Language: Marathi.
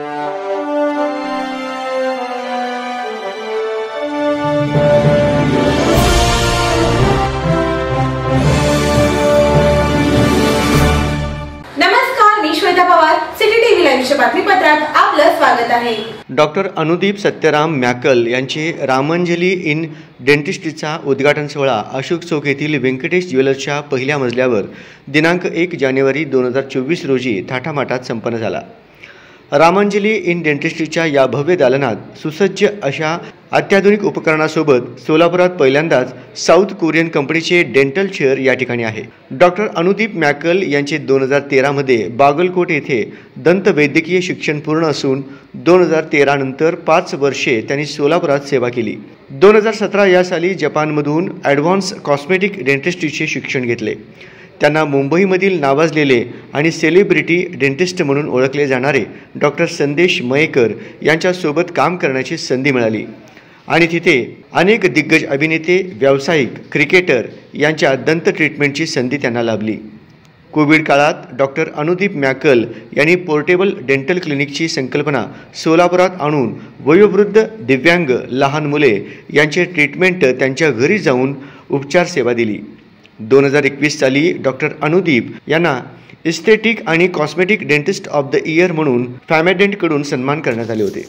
नमस्कार, मी श्वेता पवार. सिटी टीव्ही लाईव्हच्या बातमीपत्रात आपलं स्वागत आहे. डॉक्टर अनुदीप सत्यराम मॅकल यांची रामांजली इन डेंटिस्ट्रीचा उद्घाटन सोहळा अशोक चौक येथील व्यंकटेश ज्वेलर्सच्या पहिल्या मजल्यावर दिनांक 1 जानेवारी 2024 रोजी थाटामाटात संपन्न झाला. रामांजली इन डेंटिस्ट्रीच्या या भव्य दालनात सुसज्ज अशा अत्याधुनिक उपकरणासोबत सोलापुरात पहिल्यांदाच साऊथ कोरियन कंपनीचे डेंटल चेअर या ठिकाणी आहे. डॉक्टर अनुदीप मॅकल यांचे 2013 मध्ये बागलकोट येथे दंतवैद्यकीय शिक्षण पूर्ण असून 2013 नंतर 5 वर्षे त्यांनी सोलापुरात सेवा केली. 2017 या साली जपानमधून ॲडव्हान्स कॉस्मेटिक डेंटिस्ट्रीचे शिक्षण घेतले. त्यांना मुंबईमधील नावाजलेले आणि सेलिब्रिटी डेंटिस्ट म्हणून ओळखले जाणारे डॉक्टर संदेश मयेकर यांच्यासोबत काम करण्याची संधी मिळाली आणि तिथे अनेक दिग्गज अभिनेते, व्यावसायिक, क्रिकेटर यांच्या दंत ट्रीटमेंटची संधी त्यांना लाभली. कोविड काळात डॉक्टर अनुदीप मॅकल यांनी पोर्टेबल डेंटल क्लिनिकची संकल्पना सोलापुरात आणून वयोवृद्ध, दिव्यांग, लहान मुले यांचे ट्रीटमेंट त्यांच्या घरी जाऊन उपचार सेवा दिली. 2021 साली डॉक्टर अनुदीप यांना इस्थेटिक आणि cosmetic dentist of the year म्हणून फॅमेडेंटकडून सन्मान करण्यात आले होते.